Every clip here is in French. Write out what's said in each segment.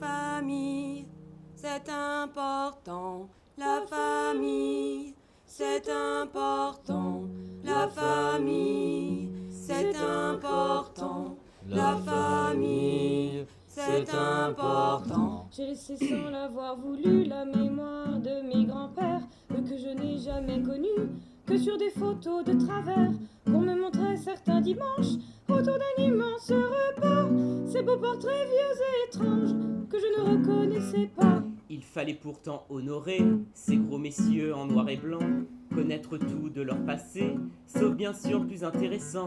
famille, c'est important. La famille, c'est important. La famille, c'est important. La famille, c'est important. J'ai laissé sans l'avoir voulu la mémoire de mes grands-pères, eux que je n'ai jamais connus, que sur des photos de travers, qu'on me montrait certains dimanches, autour d'un immense repas, ces beaux portraits vieux et étranges, que je ne reconnaissais pas. Il fallait pourtant honorer ces gros messieurs en noir et blanc, connaître tout de leur passé, sauf bien sûr le plus intéressant.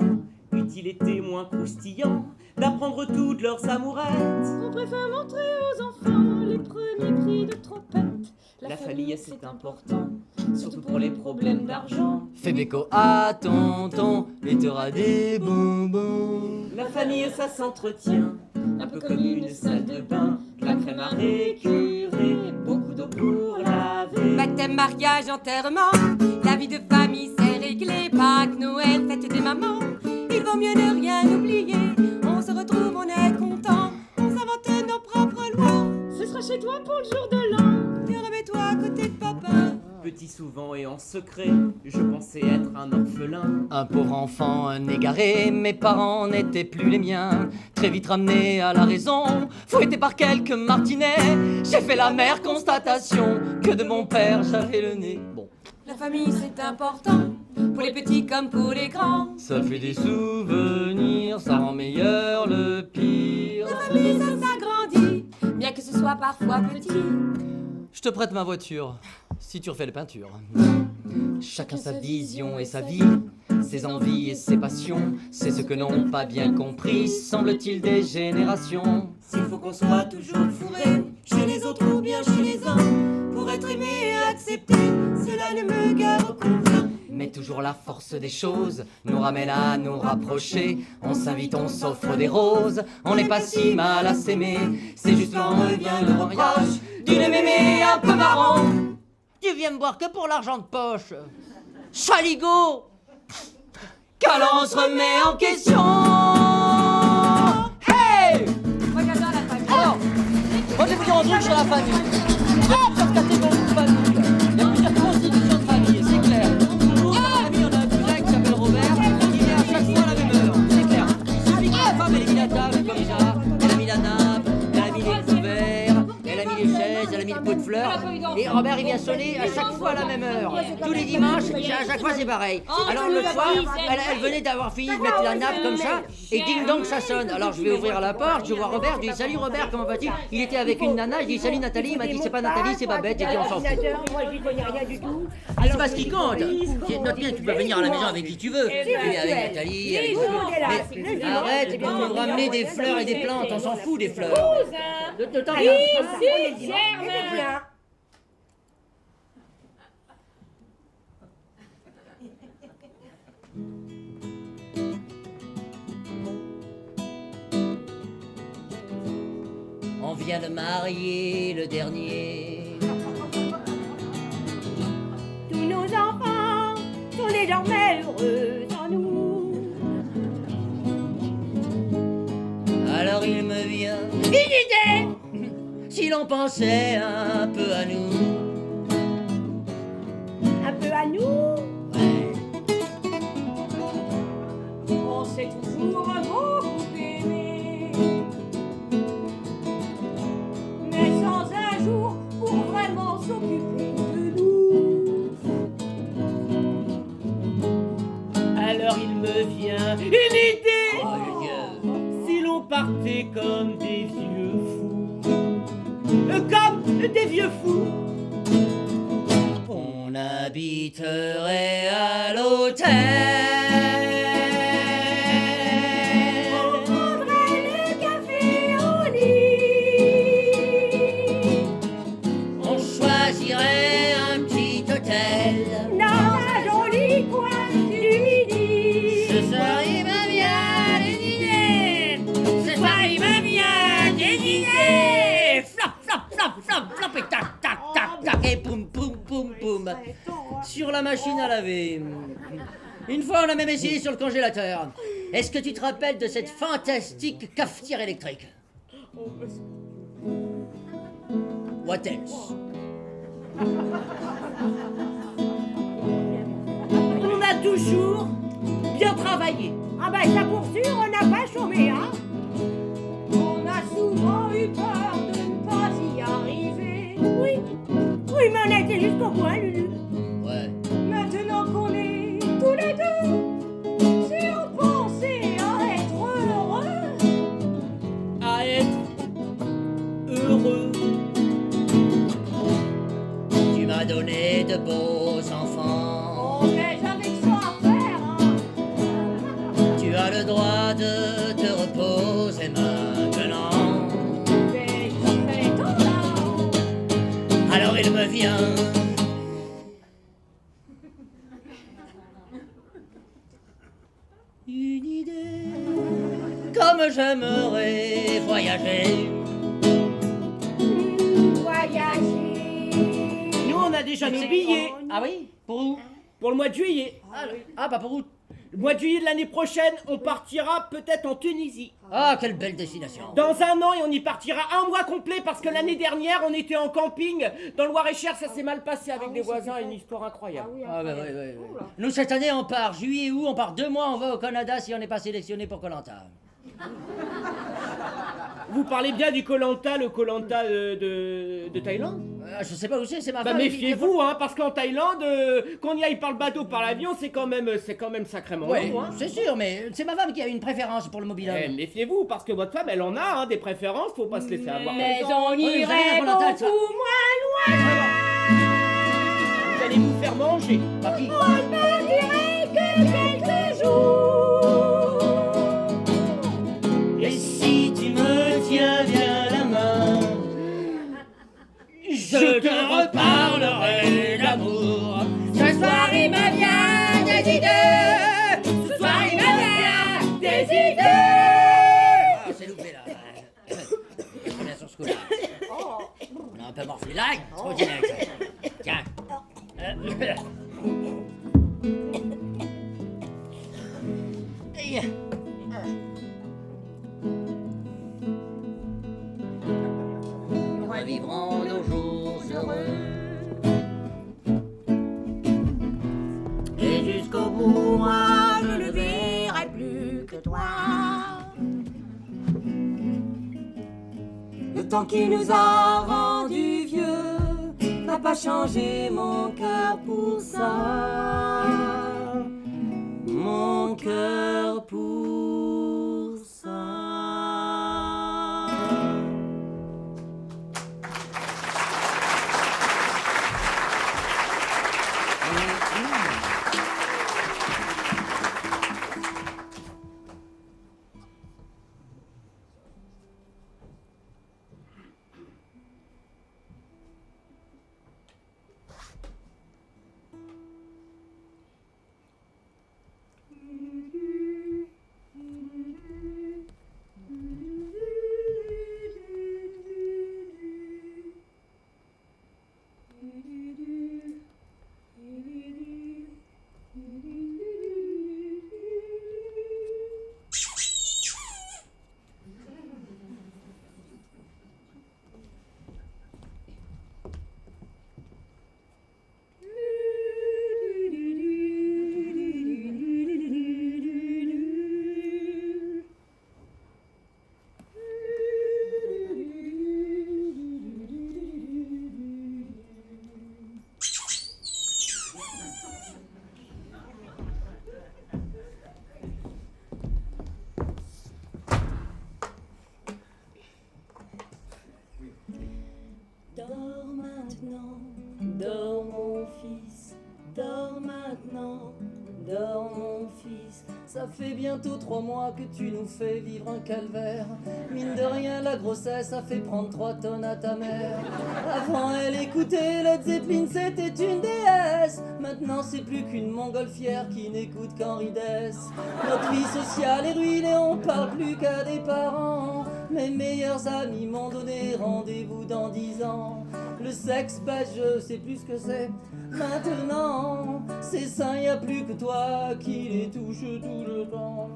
Eût-il été moins croustillant d'apprendre tout de leurs amourettes? On préfère montrer aux enfants les premiers cris de trompette. La famille c'est important, surtout pour les problèmes d'argent. Fais béco à tonton et t'auras des bonbons. La famille ça s'entretient, un peu comme une salle de bain, de la crème à récurer, beaucoup d'eau pour laver. Baptême, mariage, enterrement, la vie de famille c'est réglé. Pâques, Noël, fête des mamans, il vaut mieux ne rien oublier. On se retrouve, on est content, on s'invente nos propres lois. Ce sera chez toi pour le jour de l'an. Et remets-toi à côté de papa. Petit souvent et en secret, je pensais être un orphelin. Un pauvre enfant, un égaré, mes parents n'étaient plus les miens. Très vite ramené à la raison, fouetté par quelques martinets, j'ai fait la mère constatation que de mon père j'avais le nez. Bon. La famille c'est important, pour les petits comme pour les grands. Ça fait des souvenirs, ça rend meilleur le pire. La famille ça s'agrandit, bien que ce soit parfois petit. Je te prête ma voiture, si tu refais les peintures. Chacun sa vision et sa vie, ses envies et ses passions. C'est ce que n'ont pas bien compris, semble-t-il, des générations. S'il faut qu'on soit toujours fourré, chez les autres ou bien chez les uns, pour être aimé et accepté, cela ne me guère convient. Mais toujours la force des choses nous ramène à nous rapprocher. On s'invite, on s'offre des roses, on n'est pas si mal à s'aimer. C'est juste l'on revient le mariage d'une mémé un peu marrant. Tu viens me boire que pour l'argent de poche, chaligo. Qu'alors on se remet en question. Hey! Moi j'adore la famille. Alors, moi je vais vous dire un truc sur la famille. Il y a plusieurs catégories de famille. Il y a plusieurs constitutions de famille, c'est clair. Dans la famille, on a un cousin qui s'appelle Robert, qui vient à chaque fois à la même heure, c'est clair. Il suffit que la femme elle ait mis la table comme ça, elle a mis la nappe, elle a mis les couverts, elle a mis les chaises, elle a mis le pot de fleurs. Et Robert il vient sonner à chaque fois à la même heure. Tous les dimanches, à chaque fois c'est pareil. Alors le soir, elle venait d'avoir fini de mettre la nappe comme ça, et ding dong ça sonne. Alors je vais ouvrir la porte, je vois Robert, je dis salut Robert, comment vas-tu? Il était avec une nana, je dis salut Nathalie, il m'a dit c'est pas Nathalie, c'est Babette, j'ai dit on s'en fout. Moi, j'y connais rien du tout. C'est pas ce qui compte. Note bien, tu peux venir à la maison avec qui tu veux. Et avec Nathalie, avec mais arrête de nous ramener des fleurs et des plantes, on s'en fout des fleurs. De temps Ici, Germain. On vient de marier le dernier. Tous nos enfants sont désormais heureux sans nous. Alors il me vient une idée. Si l'on pensait un peu à nous. Un peu à nous. Ouais. On s'est toujours beaucoup aimé, Mais sans un jour pour vraiment s'occuper de nous. Alors il me vient une idée. Oh, le Dieu. Si l'on partait comme des vieux fous, comme des vieux fous, On habiterait à l'hôtel. On prendrait le café au lit. On choisirait un petit hôtel. Dans un joli coin du midi. Ce soir il me vient des idées. Ce soir il me vient des idées. Flop, flop, flop, flop, flop et tac, tac, tac, tac et poum, poum, poum, poum. Sur la machine à laver. Une fois on a même essayé sur le congélateur. Est-ce que tu te rappelles de cette fantastique cafetière électrique? What else? On a toujours bien travaillé. Ah ben ça pour sûr, on n'a pas chômé, hein. On a souvent eu peur de ne pas y arriver. Oui, oui, mais on a été jusqu'au bout, hein, Lulu. Ouais. Maintenant qu'on est tous les deux, si on pensait à être heureux, À être heureux. Tu m'as donné de beaux enfants. oh, mais j'avais que ça à faire, hein. Tu as le droit de te reposer maintenant. Mais il fait temps là. Alors il me vient une idée. Comme j'aimerais voyager. Voyager. Nous, on a déjà nos billets Ah oui? Pour où? pour le mois de juillet. Ah, pas pour où? Le mois de juillet de l'année prochaine, on partira peut-être en Tunisie. Ah, quelle belle destination. Dans un an, et on y partira un mois complet parce que l'année dernière, on était en camping dans le Loir-et-Cher. Ça s'est mal passé avec des voisins, une histoire incroyable. Ah, bah, ouais. Nous, cette année, on part juillet, août, on part 2 mois, on va au Canada si on n'est pas sélectionné pour Koh-Lanta. Vous parlez bien du Koh-Lanta, le Koh-Lanta de Thaïlande? Je sais pas où c'est ma Bah femme. méfiez-vous, hein, parce qu'en Thaïlande, qu'on y aille par le bateau, par l'avion, c'est quand même sacrément Ouais, long, hein. c'est sûr, mais c'est ma femme qui a une préférence pour le mobilhome. Eh, méfiez-vous, parce que votre femme, elle en a, hein, des préférences, faut pas se laisser avoir. Mais comme ça. on vous savez, irait on entend ça. beaucoup moins loin. Vous allez vous faire manger. Par qui? Moi je me dirais que quelques jours. Et si tu me tiens bien la main, je te reparlerai d'amour. Ce soir il me vient des idées. Ce soir il me vient des idées. Ah, c'est loupé là. On est sur ce coup-là. On a un peu morflé là. Trop direct. Ça. Tiens. Nous revivrons nos jours heureux. Et jusqu'au bout, moi, je ne verrai plus que toi. Le temps qui nous a rendus vieux n'a pas changé mon cœur pour ça. Mon cœur pour ça. Dors maintenant, dors mon fils, dors maintenant, dors mon fils. Ça fait bientôt 3 mois que tu nous fais vivre un calvaire. Mine de rien, la grossesse a fait prendre 3 tonnes à ta mère. Avant, elle écoutait Led Zeppelin, c'était une déesse. Maintenant, c'est plus qu'une montgolfière qui n'écoute qu'Henri Dess. Notre vie sociale est ruinée, on parle plus qu'à des parents. Mes meilleurs amis m'ont donné rendez-vous dans 10 ans. Le sexe, bah je sais plus ce que c'est. Maintenant, ces seins, y a plus que toi qui les touche tout le temps.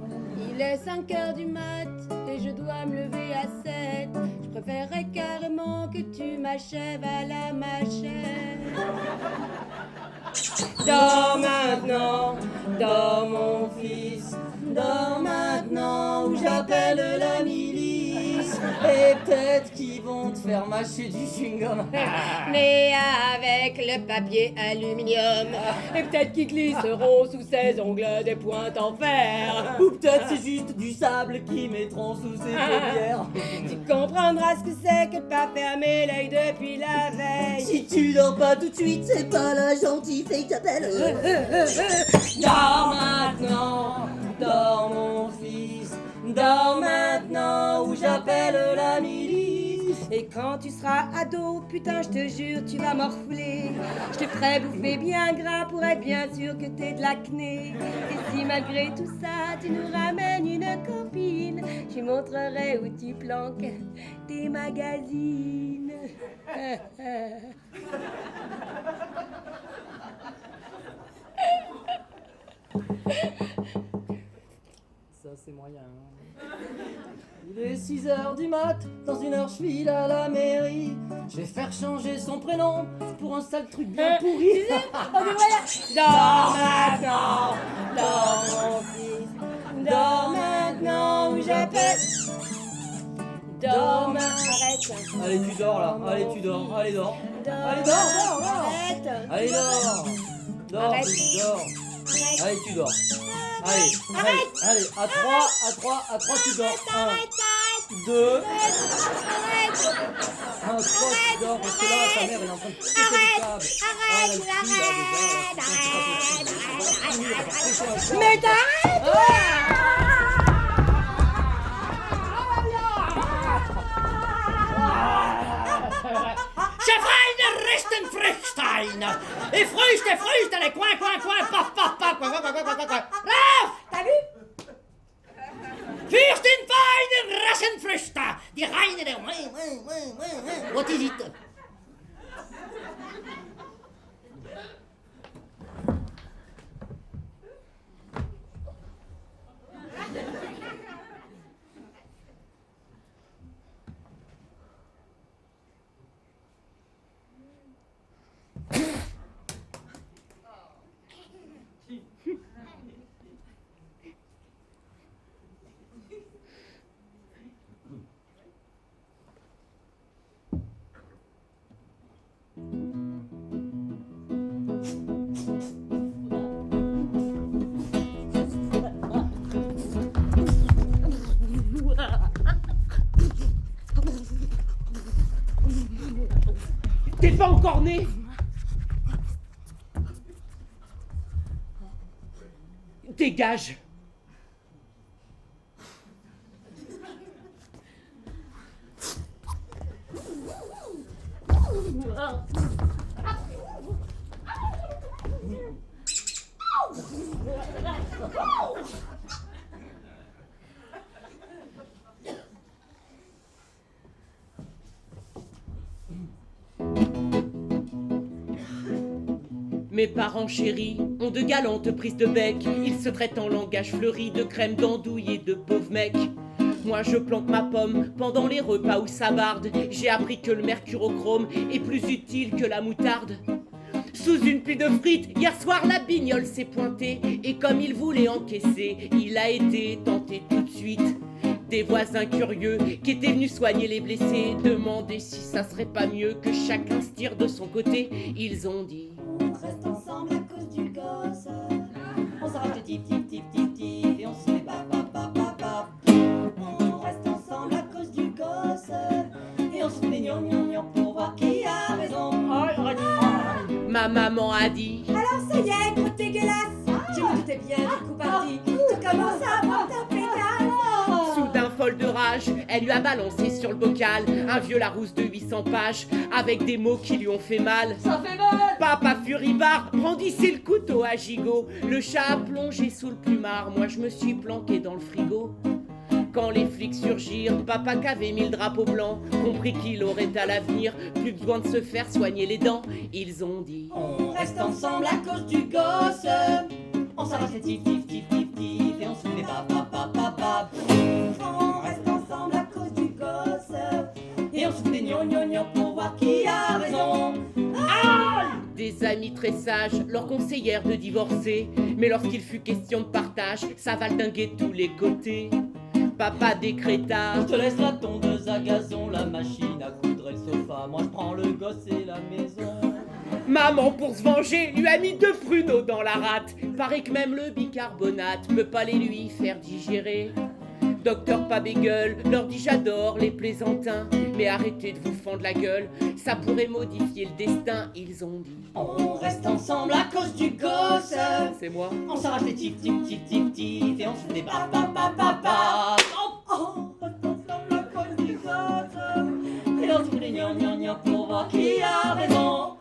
Il Il est 5 heures du mat et je dois me lever à 7. Je préférerais carrément que tu m'achèves à la machette. Dors maintenant, dors mon fils, dors maintenant ou j'appelle la milice. Et peut-être qu'ils vont te faire mâcher du chewing-gum. Mais avec le papier aluminium. Et peut-être qu'ils glisseront sous ses ongles des pointes en fer. Ou peut-être c'est juste du sable qu'ils mettront sous ses paupières. Tu comprendras ce que c'est que de pas fermer l'œil depuis la veille. Si tu dors pas tout de suite, c'est pas la gentille fille qui t'appelle. Dors maintenant, dors mon fils, dors maintenant ou j'appelle la milice. Et quand tu seras ado, putain je te jure tu vas morfler. Je te ferai bouffer bien gras pour être bien sûr que t'es de l'acné. Et si malgré tout ça tu nous ramènes une copine, je lui montrerai où tu planques tes magazines. Ça c'est moyen. Il est 6 heures du mat, dans 1 heure je file à la mairie. Je vais faire changer son prénom pour un sale truc bien pourri. Dors maintenant, dors mon fils, dors maintenant ou j'appelle. Dors maintenant, arrête. Allez tu dors là, allez tu dors, allez dors. Allez dors. Arrête. Allez dors. Dors, Arrête. dors. Arrête. Allez tu dors. Allez, allez, à 3 tu dors. 1, 2, 1, 3 tu dors parce que là ta mère elle est en train de péter le câble. Mais t'arrêtes. Schefreine, Ristenfrichstein! Et Früchte, les coin, paf, paf, Rauf! T'as vu? Fürstenfeine, Rassenfrüchte! Die reine der... What is it? T'es pas encore né? Dégage! Mes parents chéris ont de galantes prises de bec. Ils se traitent en langage fleuri de crème d'andouille et de pauvres mecs. Moi je planque ma pomme pendant les repas où ça barde. J'ai appris que le mercurochrome est plus utile que la moutarde. Sous une pluie de frites, hier soir la bignole s'est pointée. Et comme il voulait encaisser, il a été tenté tout de suite. Des voisins curieux qui étaient venus soigner les blessés demandaient si ça serait pas mieux que chacun se tire de son côté. Ils ont dit: On reste ensemble à cause du gosse. On s'arrête de tif et on se met pap. On reste ensemble à cause du gosse et on se fait gnon pour voir qui a raison. Ma maman a dit: Alors ça y est, gros dégueulasse. Je me doutais bien du coup parti. Tu commences à avoir ta pétasse. Soudain folle de rage, elle lui a balancé sur le bocal un vieux Larousse de 800 pages avec des mots qui lui ont fait mal. Ça fait mal. Papa furibard brandissait le couteau à gigot. Le chat a plongé sous le plumard, moi je me suis planqué dans le frigo. Quand les flics surgirent, papa qu'avait mis le drapeau blanc, compris qu'il aurait à l'avenir plus besoin de se faire soigner les dents. Ils ont dit: On reste ensemble à cause du gosse. On s'arrête de tif tif et on se fout des bap. On reste ensemble à cause du gosse. Et on se fout des gnon pour voir qui a raison. Des amis très sages leur conseillèrent de divorcer, mais lorsqu'il fut question de partage, ça va le dinguer de tous les côtés. Papa décréta: Je te laisse la tondeuse à gazon, la machine à coudre et le sofa. Moi je prends le gosse et la maison. Maman, pour se venger, lui a mis 2 pruneaux dans la rate. Paraît que même le bicarbonate peut pas les lui faire digérer. Docteur Pabégueule leur dit: j'adore les plaisantins, mais arrêtez de vous fendre la gueule, ça pourrait modifier le destin. Ils ont dit: On reste ensemble à cause du gosse. c'est moi. On s'arrache les tif et on se fout des bap. On reste ensemble à cause du gosse. Et on se fout des gnon pour voir qui a raison.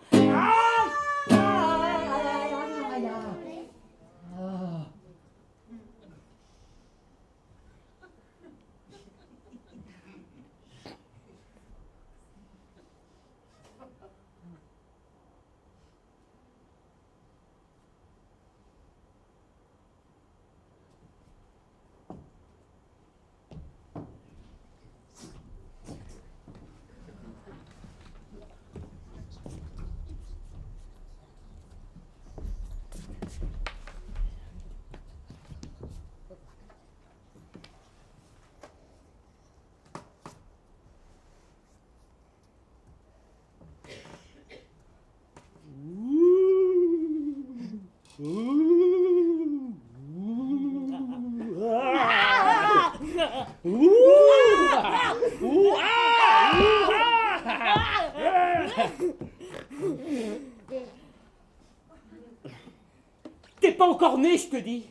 T'es pas encore né, je te dis.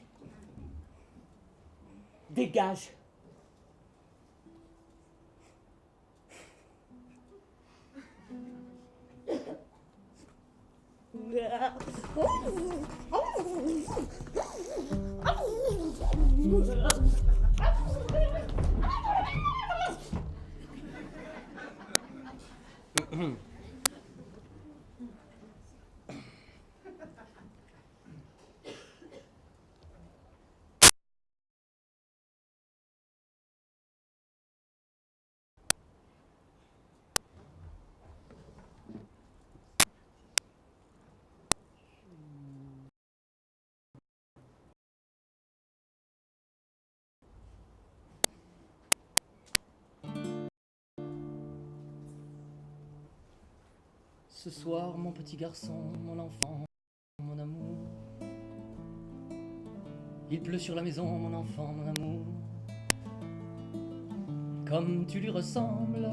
Dégage. Ce soir, mon petit garçon, mon enfant, mon amour. Il pleut sur la maison, mon enfant, mon amour. Comme tu lui ressembles,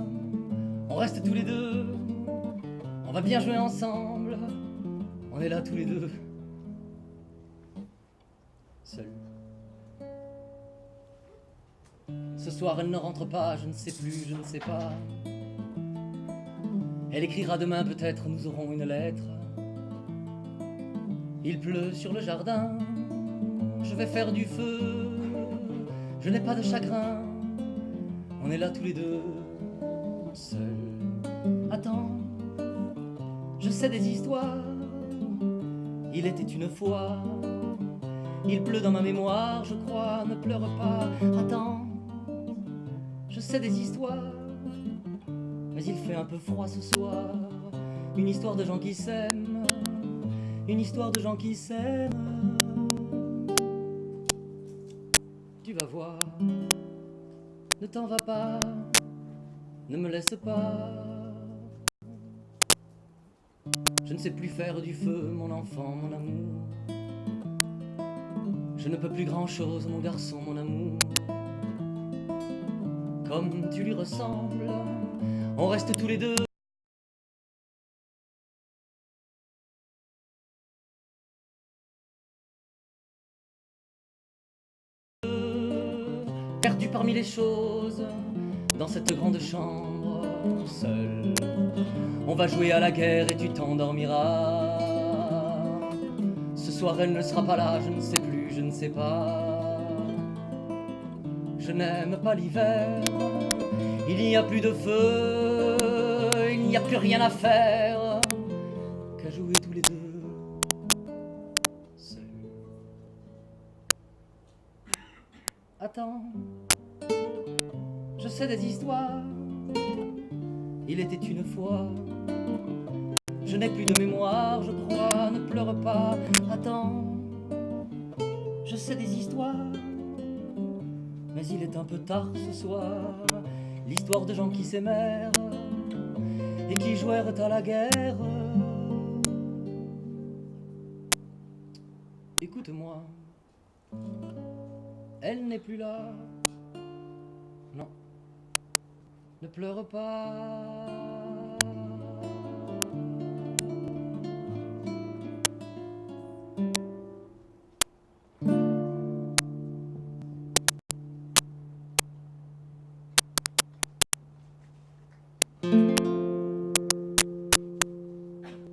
on reste tous les deux. On va bien jouer ensemble. On est là tous les deux. Seul. Ce soir, elle ne rentre pas, je ne sais plus, je ne sais pas. Elle écrira demain, peut-être nous aurons une lettre. Il pleut sur le jardin, je vais faire du feu. Je n'ai pas de chagrin, on est là tous les deux, seuls. Attends, je sais des histoires. Il était une fois, il pleut dans ma mémoire, je crois, ne pleure pas. Attends, je sais des histoires. Mais il fait un peu froid ce soir. Une histoire de gens qui s'aiment. Une histoire de gens qui s'aiment. Tu vas voir. Ne t'en va pas. Ne me laisse pas. Je ne sais plus faire du feu, mon enfant, mon amour. Je ne peux plus grand-chose, mon garçon, mon amour. Comme tu lui ressembles, on reste tous les deux. Perdu parmi les choses, dans cette grande chambre, seul. On va jouer à la guerre et tu t'endormiras. Ce soir elle ne sera pas là, je ne sais plus, je ne sais pas. Je n'aime pas l'hiver. Il n'y a plus de feu, il n'y a plus rien à faire qu'à jouer tous les deux, seuls. Je sais des histoires. Il était une fois. Je n'ai plus de mémoire, je crois, ne pleure pas. Attends, je sais des histoires. Mais il est un peu tard ce soir. L'histoire de gens qui s'aimèrent et qui jouèrent à la guerre. Écoute-moi, elle n'est plus là. Non, ne pleure pas.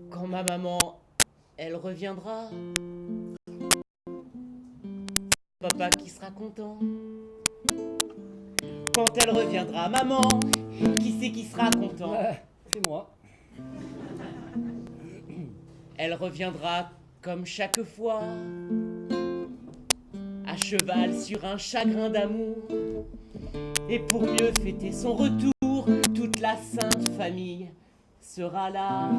Quand ma maman, elle reviendra, papa qui sera content. Quand elle reviendra, maman, qui c'est qui sera content? C'est moi. Elle reviendra comme chaque fois, à cheval sur un chagrin d'amour. Et pour mieux fêter son retour, toute la sainte famille sera là.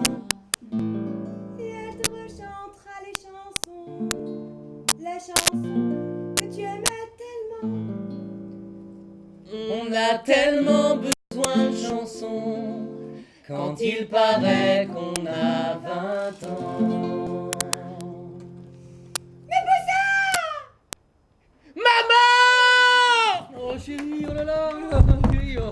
Et elle te rechantera les chansons que tu aimais tellement. On a tellement besoin de chansons quand il paraît qu'on a 20 ans. Maman! Oh chérie, oh là là, chérie, oh.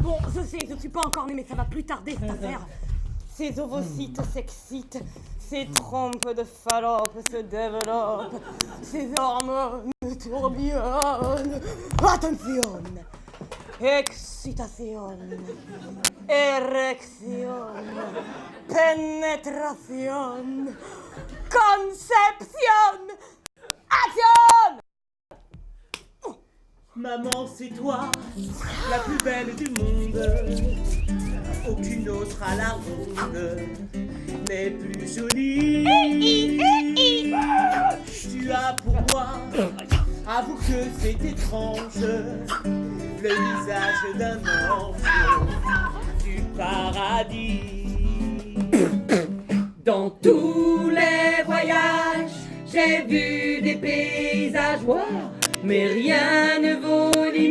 Bon, je sais, je suis pas encore née, mais ça va plus tarder cette affaire. Ces ovocytes s'excitent, ces trompes de Fallope se développent, ces hormones tourbillonnent. Attention! Excitation, érection, pénétration, conception, action! Maman, c'est toi, la plus belle du monde. Aucune autre à la ronde n'est plus jolie. Tu as pour moi, avoue que c'est étrange, le visage d'un ange du paradis. Dans tous les voyages, j'ai vu des paysages, mais rien ne vaut l'image